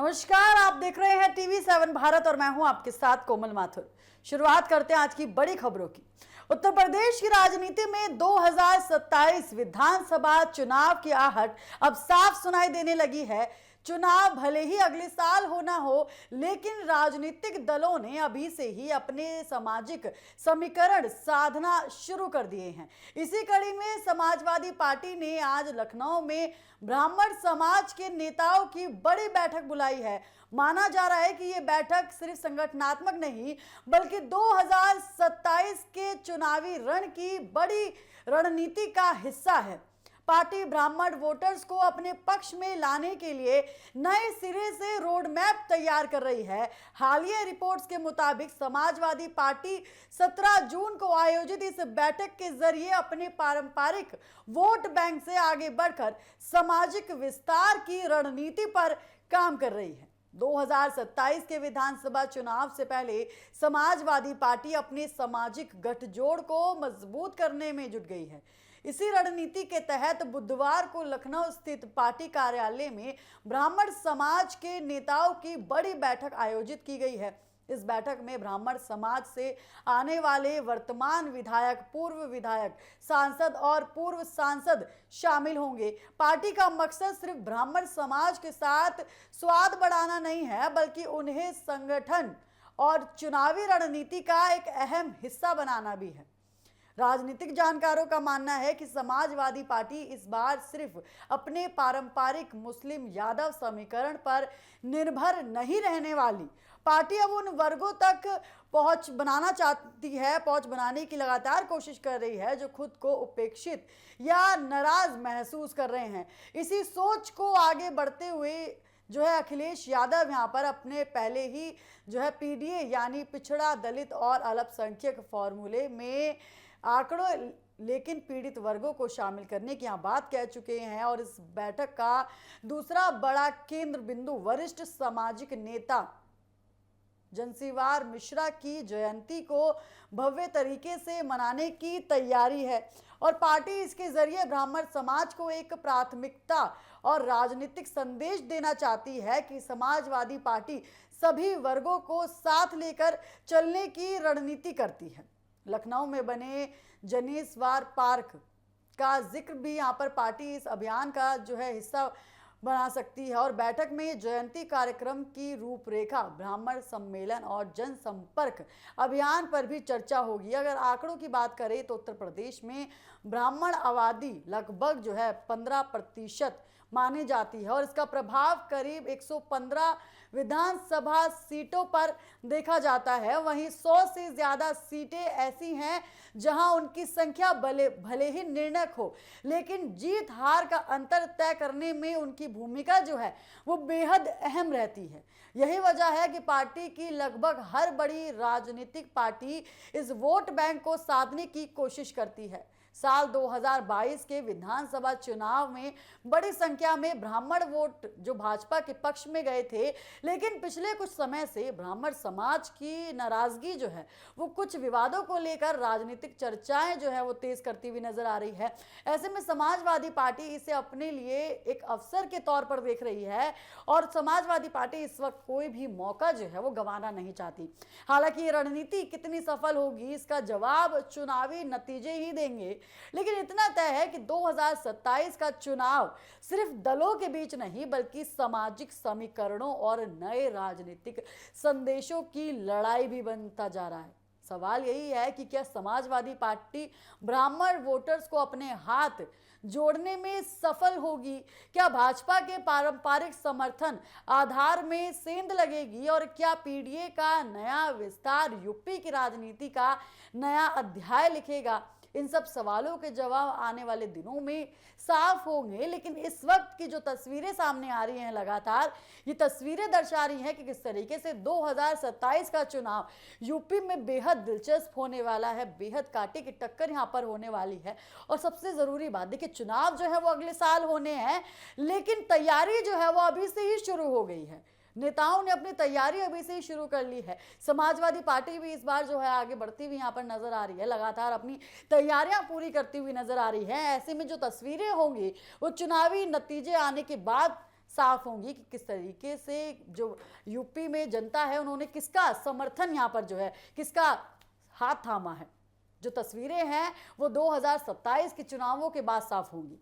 नमस्कार, आप देख रहे हैं टीवी7 भारत और मैं हूं आपके साथ कोमल माथुर। शुरुआत करते हैं आज की बड़ी खबरों की। उत्तर प्रदेश की राजनीति में 2027 विधानसभा चुनाव की आहट अब साफ सुनाई देने लगी है। चुनाव भले ही अगले साल होना हो, लेकिन राजनीतिक दलों ने अभी से ही अपने सामाजिक समीकरण साधना शुरू कर दिए हैं। इसी कड़ी में समाजवादी पार्टी ने आज लखनऊ में ब्राह्मण समाज के नेताओं की बड़ी बैठक बुलाई है। माना जा रहा है कि ये बैठक सिर्फ संगठनात्मक नहीं, बल्कि 2027 के चुनावी रण की बड़ी रणनीति का हिस्सा है। पार्टी ब्राह्मण वोटर्स को अपने पक्ष में लाने के लिए नए सिरे से रोड मैप तैयार कर रही है। हालिया रिपोर्ट्स के मुताबिक समाजवादी पार्टी 17 जून को आयोजित इस बैठक के जरिए अपने पारंपरिक वोट बैंक से आगे बढ़कर सामाजिक विस्तार की रणनीति पर काम कर रही है। 2027 के विधानसभा चुनाव से पहले समाजवादी पार्टी अपने सामाजिक गठजोड़ को मजबूत करने में जुट गई है। इसी रणनीति के तहत बुधवार को लखनऊ स्थित पार्टी कार्यालय में ब्राह्मण समाज के नेताओं की बड़ी बैठक आयोजित की गई है। इस बैठक में ब्राह्मण समाज से आने वाले वर्तमान विधायक, पूर्व विधायक, सांसद और पूर्व सांसद शामिल होंगे। पार्टी का मकसद सिर्फ ब्राह्मण समाज के साथ स्वाद बढ़ाना नहीं है, बल्कि उन्हें संगठन और चुनावी रणनीति का एक अहम हिस्सा बनाना भी है। राजनीतिक जानकारों का मानना है कि समाजवादी पार्टी इस बार सिर्फ अपने पारंपरिक मुस्लिम यादव समीकरण पर निर्भर नहीं रहने वाली। पार्टी अब उन वर्गों तक पहुंच बनाना चाहती है, पहुंच बनाने की लगातार कोशिश कर रही है जो खुद को उपेक्षित या नाराज महसूस कर रहे हैं। इसी सोच को आगे बढ़ते हुए अखिलेश यादव यहाँ पर अपने पहले ही पीडीए यानी पिछड़ा, दलित और अल्पसंख्यक फॉर्मूले में आंकड़ों लेकिन पीड़ित वर्गों को शामिल करने की यहाँ बात कह चुके हैं। और इस बैठक का दूसरा बड़ा केंद्र बिंदु वरिष्ठ सामाजिक नेता जनसीवार मिश्रा की जयंती को भव्य तरीके से मनाने की तैयारी है और पार्टी इसके जरिए ब्राह्मण समाज को एक प्राथमिकता और राजनीतिक संदेश देना चाहती है कि समाजवादी पार्टी सभी वर्गों को साथ लेकर चलने की रणनीति करती है। लखनऊ में बने जनेश्वर पार्क का जिक्र भी यहाँ पर पार्टी इस अभियान का हिस्सा बना सकती है और बैठक में जयंती कार्यक्रम की रूपरेखा, ब्राह्मण सम्मेलन और जनसंपर्क अभियान पर भी चर्चा होगी। अगर आंकड़ों की बात करें तो उत्तर प्रदेश में ब्राह्मण आबादी लगभग 15% मानी जाती है और इसका प्रभाव करीब 115 विधानसभा सीटों पर देखा जाता है। वहीं 100 से ज्यादा सीटें ऐसी हैं जहां उनकी संख्या भले ही निर्णायक हो, लेकिन जीत हार का अंतर तय करने में उनकी भूमिका वो बेहद अहम रहती है। यही वजह है कि पार्टी की लगभग हर बड़ी राजनीतिक पार्टी इस वोट बैंक को साधने की कोशिश करती है। साल 2022 के विधानसभा चुनाव में बड़ी संख्या में ब्राह्मण वोट भाजपा के पक्ष में गए थे, लेकिन पिछले कुछ समय से ब्राह्मण समाज की नाराजगी वो कुछ विवादों को लेकर राजनीतिक चर्चाएं वो तेज करती हुई नजर आ रही है। ऐसे में समाजवादी पार्टी इसे अपने लिए एक अवसर के तौर पर देख रही है और समाजवादी पार्टी इस वक्त कोई भी मौका वो गंवाना नहीं चाहती। हालांकि ये रणनीति कितनी सफल होगी इसका जवाब चुनावी नतीजे ही देंगे, लेकिन इतना तय है कि 2027 का चुनाव सिर्फ दलों के बीच नहीं, बल्कि सामाजिक समीकरणों और नए राजनीतिक संदेशों की लड़ाई भी बनता जा रहा है। सवाल यही है कि क्या समाजवादी पार्टी ब्राह्मण वोटर्स को अपने हाथ जोड़ने में सफल होगी? क्या भाजपा के पारंपरिक समर्थन आधार में सेंध लगेगी और क्या पीडीए का नया विस्तार यूपी की राजनीति का नया अध्याय लिखेगा? इन सब सवालों के जवाब आने वाले दिनों में साफ होंगे, लेकिन इस वक्त की तस्वीरें सामने आ रही हैं लगातार, ये तस्वीरें दर्शा रही हैं कि किस तरीके से 2027 का चुनाव यूपी में बेहद दिलचस्प होने वाला है, बेहद कांटे की टक्कर यहाँ पर होने वाली है। और सबसे जरूरी बात देखिए, चुनाव वो अगले साल होने हैं, लेकिन तैयारी वो अभी से ही शुरू हो गई है। नेताओं ने अपनी तैयारी अभी से ही शुरू कर ली है। समाजवादी पार्टी भी इस बार आगे बढ़ती हुई यहाँ पर नजर आ रही है, लगातार अपनी तैयारियां पूरी करती हुई नजर आ रही है। ऐसे में जो तस्वीरें होंगी वो चुनावी नतीजे आने के बाद साफ होंगी कि किस तरीके से जो यूपी में जनता है उन्होंने किसका समर्थन यहाँ पर जो है किसका हाथ थामा है। जो तस्वीरें हैं वो 2027 के चुनावों के बाद साफ होंगी।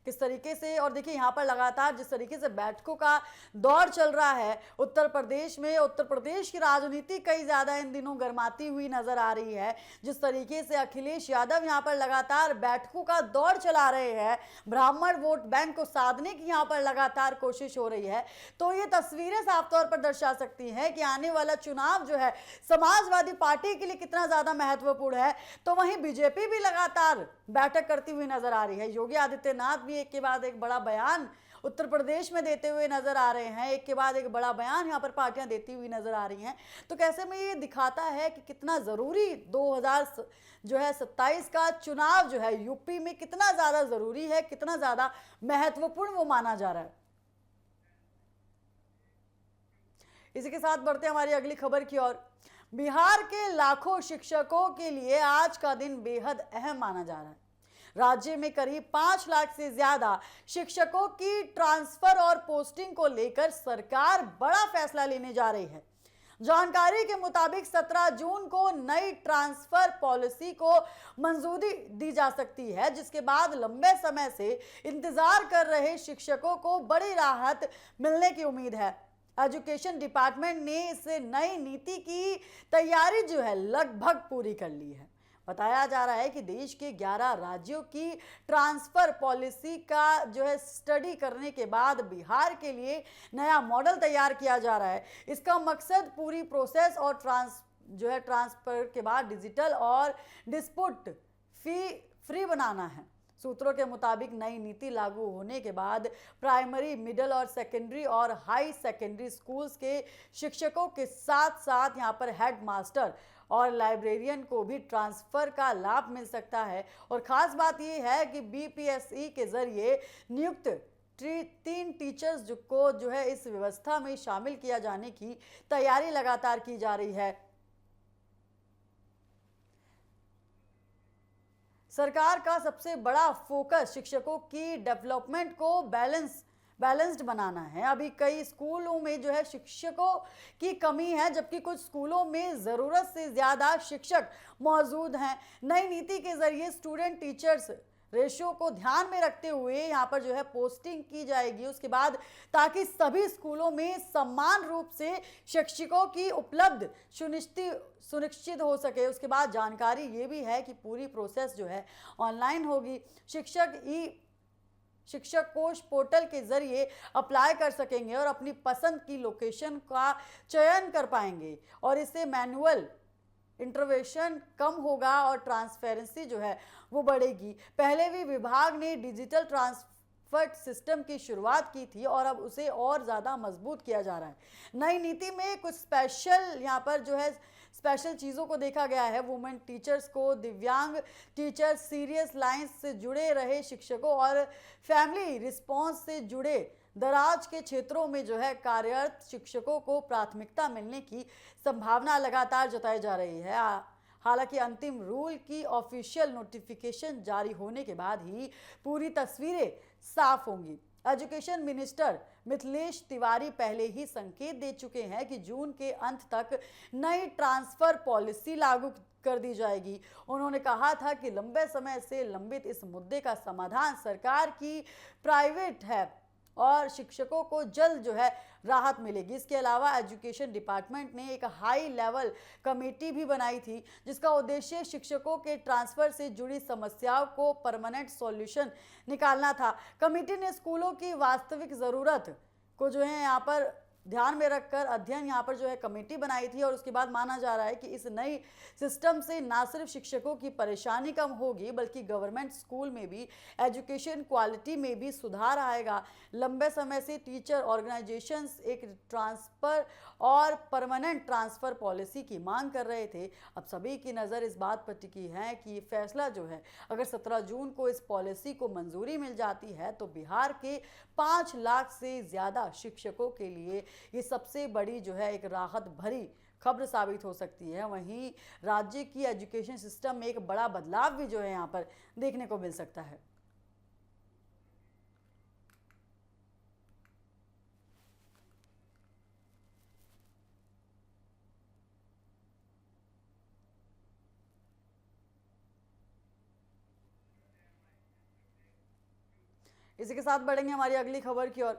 किस तरीके से, और देखिए यहाँ पर लगातार जिस तरीके से बैठकों का दौर चल रहा है उत्तर प्रदेश में, उत्तर प्रदेश की राजनीति कई ज्यादा इन दिनों गर्माती हुई नजर आ रही है। जिस तरीके से अखिलेश यादव यहाँ पर लगातार बैठकों का दौर चला रहे हैं, ब्राह्मण वोट बैंक को साधने की यहाँ पर लगातार कोशिश हो रही है, तो ये तस्वीरें साफ तौर पर दर्शा सकती हैं कि आने वाला चुनाव जो है समाजवादी पार्टी के लिए कितना ज्यादा महत्वपूर्ण है। तो वहीं बीजेपी भी लगातार बैठक करती हुई नजर आ रही है। योगी आदित्यनाथ भी एक के बाद एक बड़ा बयान उत्तर प्रदेश में देते हुए नजर आ रहे हैं, एक के बाद एक बड़ा बयान यहां पर पार्टियां देती हुई नजर आ रही हैं। तो कैसे में ये दिखाता है कि कितना जरूरी 2027 का चुनाव जो है यूपी में कितना ज्यादा जरूरी है, कितना ज्यादा महत्वपूर्ण वो माना जा रहा है। इसी के साथ बढ़ते हैं हमारी अगली खबर की ओर। बिहार के लाखों शिक्षकों के लिए आज का दिन बेहद अहम माना जा रहा है। राज्य में करीब 5 लाख से ज्यादा शिक्षकों की ट्रांसफर और पोस्टिंग को लेकर सरकार बड़ा फैसला लेने जा रही है। जानकारी के मुताबिक 17 जून को नई ट्रांसफर पॉलिसी को मंजूरी दी जा सकती है, जिसके बाद लंबे समय से इंतजार कर रहे शिक्षकों को बड़ी राहत मिलने की उम्मीद है। एजुकेशन डिपार्टमेंट ने इस नई नीति की तैयारी जो है लगभग पूरी कर ली है। बताया जा रहा है कि देश के 11 राज्यों की ट्रांसफर पॉलिसी का जो है स्टडी करने के बाद बिहार के लिए नया मॉडल तैयार किया जा रहा है। इसका मकसद पूरी प्रोसेस और ट्रांसफर के बाद डिजिटल और डिस्प्यूट फ्री बनाना है। सूत्रों के मुताबिक नई नीति लागू होने के बाद प्राइमरी, मिडिल और सेकेंडरी और हाई सेकेंडरी स्कूल्स के शिक्षकों के साथ साथ यहाँ पर हेड मास्टर और लाइब्रेरियन को भी ट्रांसफर का लाभ मिल सकता है। और खास बात यह है कि बीपीएसई के जरिए नियुक्त 3 टीचर्स को जो है इस व्यवस्था में शामिल किया जाने की तैयारी लगातार की जा रही है। सरकार का सबसे बड़ा फोकस शिक्षकों की डेवलपमेंट को बैलेंस्ड बनाना है। अभी कई स्कूलों में जो है शिक्षकों की कमी है, जबकि कुछ स्कूलों में ज़रूरत से ज़्यादा शिक्षक मौजूद हैं। नई नीति के जरिए स्टूडेंट टीचर्स रेशियो को ध्यान में रखते हुए यहाँ पर जो है पोस्टिंग की जाएगी उसके बाद, ताकि सभी स्कूलों में समान रूप से शिक्षकों की उपलब्ध सुनिश्चित हो सके। उसके बाद जानकारी ये भी है कि पूरी प्रोसेस जो है ऑनलाइन होगी। शिक्षक कोष पोर्टल के जरिए अप्लाई कर सकेंगे और अपनी पसंद की लोकेशन का चयन कर पाएंगे, और इससे मैनुअल इंटरवेंशन कम होगा और ट्रांसपेरेंसी जो है वो बढ़ेगी। पहले भी विभाग ने डिजिटल ट्रांसफर सिस्टम की शुरुआत की थी और अब उसे और ज़्यादा मजबूत किया जा रहा है। नई नीति में कुछ स्पेशल यहाँ पर जो है स्पेशल चीज़ों को देखा गया है। वुमेन टीचर्स को, दिव्यांग टीचर्स, सीरियस लाइंस से जुड़े रहे शिक्षकों और फैमिली रिस्पॉन्स से जुड़े दराज के क्षेत्रों में जो है कार्यरत शिक्षकों को प्राथमिकता मिलने की संभावना लगातार जताई जा रही है। हालांकि अंतिम रूल की ऑफिशियल नोटिफिकेशन जारी होने के बाद ही पूरी तस्वीरें साफ होंगी। एजुकेशन मिनिस्टर मिथिलेश तिवारी पहले ही संकेत दे चुके हैं कि जून के अंत तक नई ट्रांसफर पॉलिसी लागू कर दी जाएगी। उन्होंने कहा था कि लंबे समय से लंबित इस मुद्दे का समाधान सरकार की प्राइवेट है और शिक्षकों को जल्द जो है राहत मिलेगी। इसके अलावा एजुकेशन डिपार्टमेंट ने एक हाई लेवल कमेटी भी बनाई थी, जिसका उद्देश्य शिक्षकों के ट्रांसफर से जुड़ी समस्याओं को परमानेंट सॉल्यूशन निकालना था। कमेटी ने स्कूलों की वास्तविक ज़रूरत को जो है यहाँ पर ध्यान में रखकर अध्ययन यहाँ पर जो है कमेटी बनाई थी, और उसके बाद माना जा रहा है कि इस नई सिस्टम से ना सिर्फ शिक्षकों की परेशानी कम होगी बल्कि गवर्नमेंट स्कूल में भी एजुकेशन क्वालिटी में भी सुधार आएगा। लंबे समय से टीचर ऑर्गेनाइजेशंस एक ट्रांसफर और परमानेंट ट्रांसफ़र पॉलिसी की मांग कर रहे थे। अब सभी की नज़र इस बात पर टिकी है कि ये फैसला जो है अगर 17 जून को इस पॉलिसी को मंजूरी मिल जाती है तो बिहार के 5 लाख से ज़्यादा शिक्षकों के लिए ये सबसे बड़ी जो है एक राहत भरी खबर साबित हो सकती है। वहीं राज्य की एजुकेशन सिस्टम में एक बड़ा बदलाव भी जो है यहाँ पर देखने को मिल सकता है। इसी के साथ बढ़ेंगे हमारी अगली खबर की ओर।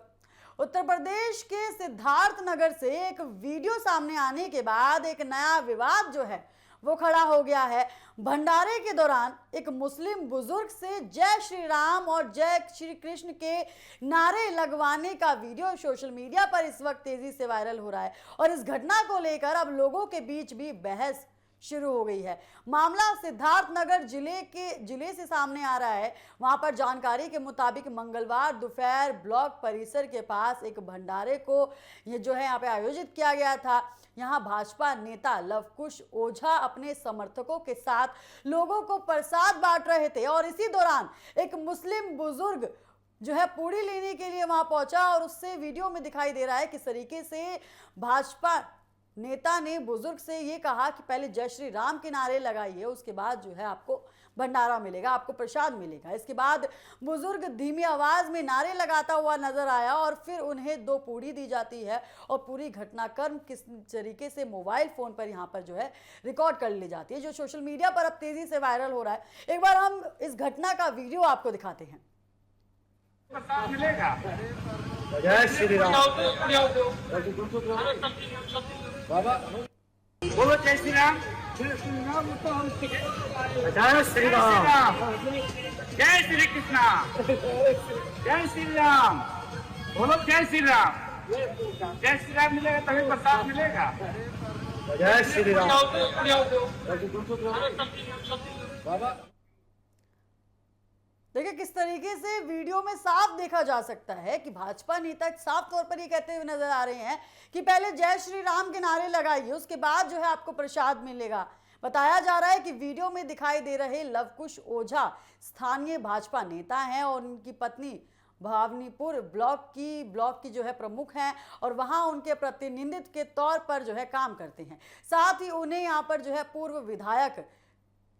उत्तर प्रदेश के सिद्धार्थनगर से एक वीडियो सामने आने के बाद एक नया विवाद जो है वो खड़ा हो गया है। भंडारे के दौरान एक मुस्लिम बुजुर्ग से जय श्री राम और जय श्री कृष्ण के नारे लगवाने का वीडियो सोशल मीडिया पर इस वक्त तेजी से वायरल हो रहा है और इस घटना को लेकर अब लोगों के बीच भी बहस शुरू हो गई है। मामला सिद्धार्थनगर जिले से सामने आ रहा है। वहां पर जानकारी के मुताबिक मंगलवार दोपहर ब्लॉक परिसर के पास एक भंडारे को ये जो है यहाँ पे आयोजित किया गया था। यहाँ भाजपा नेता लवकुश ओझा अपने समर्थकों के साथ लोगों को प्रसाद बांट रहे थे और इसी दौरान एक मुस्लिम बुजुर्ग जो है पूड़ी लेने के लिए वहां पहुंचा और उससे वीडियो में दिखाई दे रहा है किस तरीके से भाजपा नेता ने बुजुर्ग से ये कहा कि पहले जय श्री राम के नारे लगाइए, उसके बाद जो है आपको भंडारा मिलेगा, आपको प्रसाद मिलेगा। इसके बाद बुजुर्ग धीमी आवाज में नारे लगाता हुआ नजर आया और फिर उन्हें 2 पूड़ी दी जाती है और पूरी घटनाक्रम किस तरीके से मोबाइल फोन पर यहाँ पर जो है रिकॉर्ड कर ली जाती है, जो सोशल मीडिया पर अब तेजी से वायरल हो रहा है। एक बार हम इस घटना का वीडियो आपको दिखाते हैं। मिलेगा जय श्री राम बाबा बोलो जय श्री राम। जय श्री राम जय श्री राम जय श्री कृष्णा जय श्री राम बोलो जय श्री राम। जय श्री राम मिलेगा तभी प्रसाद मिलेगा। जय श्री राम बाबा। देखिए किस तरीके से वीडियो में साफ देखा जा सकता है कि भाजपा नेता साफ तौर पर ये कहते हुए नजर आ रहे हैं कि पहले जय श्री राम के नारे लगाइए, उसके बाद जो है आपको प्रसाद मिलेगा। बताया जा रहा है कि वीडियो में दिखाई दे रहे लवकुश ओझा स्थानीय भाजपा नेता हैं और उनकी पत्नी भावनीपुर ब्लॉक की जो है प्रमुख हैं और वहां उनके प्रतिनिधित्व के तौर पर जो है काम करते हैं। साथ ही उन्हें यहाँ पर जो है पूर्व विधायक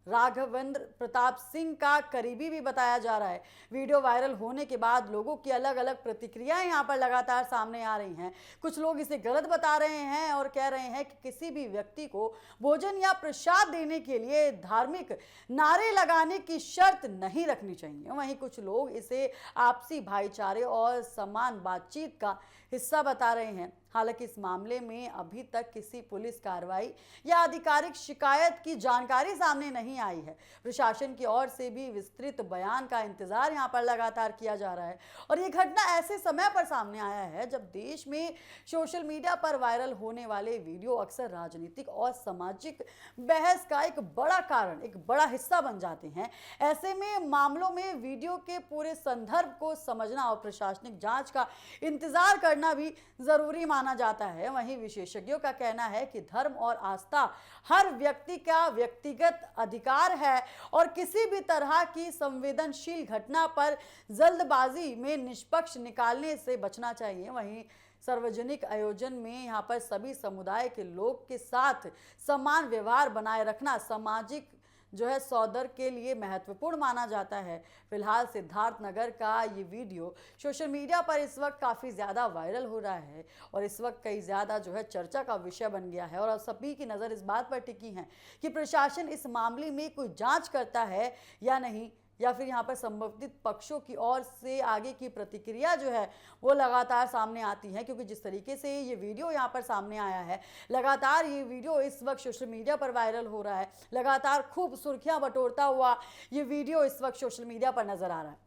राघवेंद्र प्रताप सिंह का करीबी भी बताया जा रहा है। वीडियो वायरल होने के बाद लोगों की अलग अलग प्रतिक्रियाएं यहां पर लगातार सामने आ रही हैं। कुछ लोग इसे गलत बता रहे हैं और कह रहे हैं कि किसी भी व्यक्ति को भोजन या प्रसाद देने के लिए धार्मिक नारे लगाने की शर्त नहीं रखनी चाहिए। वहीं कुछ लोग इसे आपसी भाईचारे और समान बातचीत का हिस्सा बता रहे हैं। हालांकि इस मामले में अभी तक किसी पुलिस कार्रवाई या आधिकारिक शिकायत की जानकारी सामने नहीं आई है। प्रशासन की ओर से भी विस्तृत बयान का इंतजार यहां पर लगातार किया जा रहा है और ये घटना ऐसे समय पर सामने आया है जब देश में सोशल मीडिया पर वायरल होने वाले वीडियो अक्सर राजनीतिक और सामाजिक बहस का एक बड़ा कारण, एक बड़ा हिस्सा बन जाते हैं। ऐसे में मामलों में वीडियो के पूरे संदर्भ को समझना और प्रशासनिक जांच का इंतजार करना भी जरूरी माना जाता है। वहीं विशेषज्ञों का कहना है कि धर्म और आस्था हर व्यक्ति का व्यक्तिगत अधिकार है और किसी भी तरह की संवेदनशील घटना पर जल्दबाजी में निष्पक्ष निकालने से बचना चाहिए। वहीं सार्वजनिक आयोजन में यहाँ पर सभी समुदाय के लोग के साथ समान व्यवहार बनाए रखना सामाजिक जो है सौदर के लिए महत्वपूर्ण माना जाता है। फिलहाल सिद्धार्थनगर का ये वीडियो सोशल मीडिया पर इस वक्त काफ़ी ज़्यादा वायरल हो रहा है और इस वक्त कई ज़्यादा जो है चर्चा का विषय बन गया है और अब सभी की नज़र इस बात पर टिकी है कि प्रशासन इस मामले में कोई जांच करता है या नहीं, या फिर यहाँ पर संबंधित पक्षों की ओर से आगे की प्रतिक्रिया जो है वो लगातार सामने आती है। क्योंकि जिस तरीके से ये वीडियो यहाँ पर सामने आया है, लगातार ये वीडियो इस वक्त सोशल मीडिया पर वायरल हो रहा है, लगातार खूब सुर्खियां बटोरता हुआ ये वीडियो इस वक्त सोशल मीडिया पर नजर आ रहा है।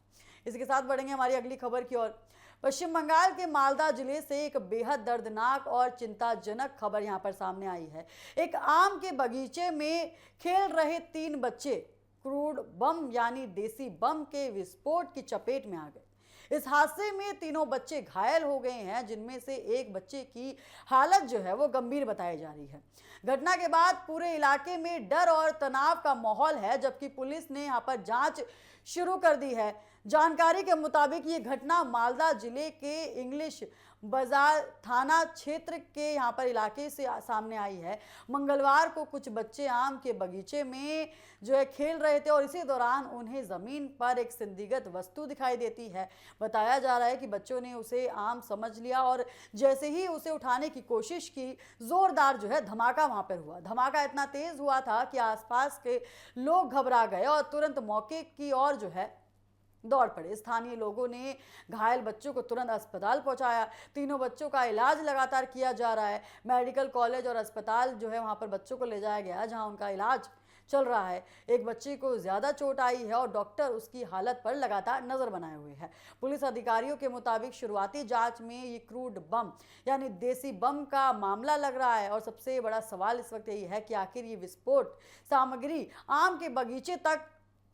इसके साथ बढ़ेंगे हमारी अगली खबर की ओर। पश्चिम बंगाल के मालदा जिले से एक बेहद दर्दनाक और चिंताजनक खबर यहाँ पर सामने आई है। एक आम के बगीचे में खेल रहे 3 बच्चे क्रूड बम यानी देसी बम के विस्फोट की चपेट में आ गए। इस हादसे में तीनों बच्चे घायल हो गए हैं, जिनमें से एक बच्चे की हालत जो है वो गंभीर बताई जा रही है। घटना के बाद पूरे इलाके में डर और तनाव का माहौल है, जबकि पुलिस ने यहाँ पर जांच शुरू कर दी है। जानकारी के मुताबिक ये घटना मालदा जिले के इंग्लिश बाजार थाना क्षेत्र के यहाँ पर इलाके से सामने आई है। मंगलवार को कुछ बच्चे आम के बगीचे में जो है खेल रहे थे और इसी दौरान उन्हें जमीन पर एक संदिग्ध वस्तु दिखाई देती है। बताया जा रहा है कि बच्चों ने उसे आम समझ लिया और जैसे ही उसे उठाने की कोशिश की, जोरदार जो है धमाका वहां पर हुआ। धमाका इतना तेज हुआ था कि आसपास के लोग घबरा गए और तुरंत मौके की ओर जो है दौड़ पड़े। स्थानीय लोगों ने घायल बच्चों को तुरंत अस्पताल पहुंचाया। तीनों बच्चों का इलाज लगातार किया जा रहा है। मेडिकल कॉलेज और अस्पताल जो है वहां पर बच्चों को ले जाया गया, जहां उनका इलाज चल रहा है। एक बच्चे को ज्यादा चोट आई है और डॉक्टर उसकी हालत पर लगातार नजर बनाए हुए हैं। पुलिस अधिकारियों के मुताबिक शुरुआती जांच में ये क्रूड बम यानी देसी बम का मामला लग रहा है और सबसे बड़ा सवाल इस वक्त यही है कि आखिर ये विस्फोट सामग्री आम के बगीचे तक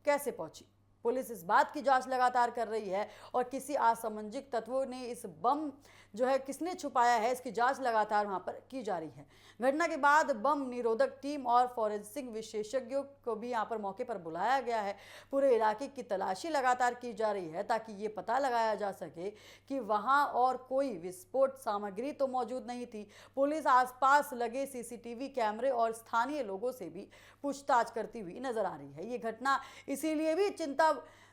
कैसे पहुंची। पुलिस इस बात की जांच लगातार कर रही है और किसी असामाजिक तत्वों ने इस बम जो है किसने छुपाया है, इसकी जांच लगातार वहां पर की जा रही है। घटना के बाद बम निरोधक टीम और फॉरेंसिक विशेषज्ञों को भी यहां पर मौके पर बुलाया गया है। पूरे इलाके की तलाशी लगातार की जा रही है ताकि ये पता लगाया जा सके कि वहां और कोई विस्फोट सामग्री तो मौजूद नहीं थी। पुलिस आसपास लगे सीसीटीवी कैमरे और स्थानीय लोगों से भी पूछताछ करती हुई नजर आ रही है। ये घटना इसीलिए भी चिंता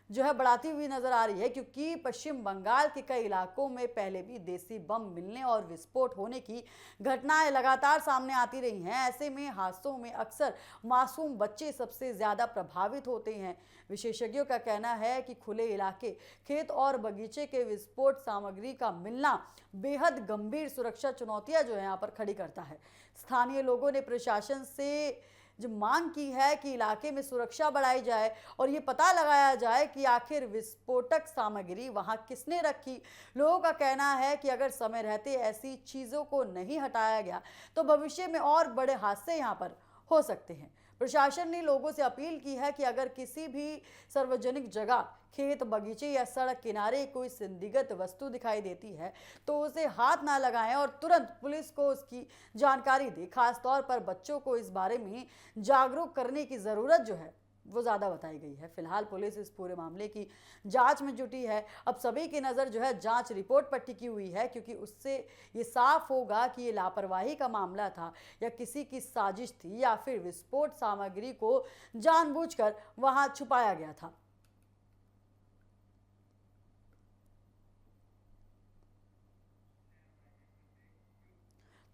जो है बढ़ाती हुई नजर आ रही है क्योंकि पश्चिम बंगाल के कई इलाकों में पहले भी देसी बम मिलने और विस्फोट होने की घटनाएं लगातार सामने आती रही हैं। ऐसे में हादसों में अक्सर मासूम बच्चे सबसे ज्यादा प्रभावित होते हैं। विशेषज्ञों का कहना है कि खुले इलाके, खेत और बगीचे के विस्फोट सामग्री का मिलना बेहद गंभीर सुरक्षा चुनौतियां जो है यहाँ पर खड़ी करता है। स्थानीय लोगों ने प्रशासन से जो मांग की है कि इलाके में सुरक्षा बढ़ाई जाए और ये पता लगाया जाए कि आखिर विस्फोटक सामग्री वहां किसने रखी। लोगों का कहना है कि अगर समय रहते ऐसी चीजों को नहीं हटाया गया तो भविष्य में और बड़े हादसे यहां पर हो सकते हैं। प्रशासन ने लोगों से अपील की है कि अगर किसी भी सार्वजनिक जगह, खेत, बगीचे या सड़क किनारे कोई संदिग्ध वस्तु दिखाई देती है तो उसे हाथ ना लगाएं और तुरंत पुलिस को उसकी जानकारी दें। खासतौर पर बच्चों को इस बारे में जागरूक करने की जरूरत जो है वो ज्यादा बताई गई है। फिलहाल पुलिस इस पूरे मामले की जांच में जुटी है। अब सभी की नजर जो है जांच रिपोर्ट पर टिकी हुई है क्योंकि उससे ये साफ होगा कि ये लापरवाही का मामला था या किसी की साजिश थी या फिर विस्फोट सामग्री को जानबूझकर वहां छुपाया गया था।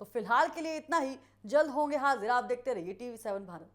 तो फिलहाल के लिए इतना ही। जल्द होंगे हाजिर। आप देखते रहिए TV7 भारत।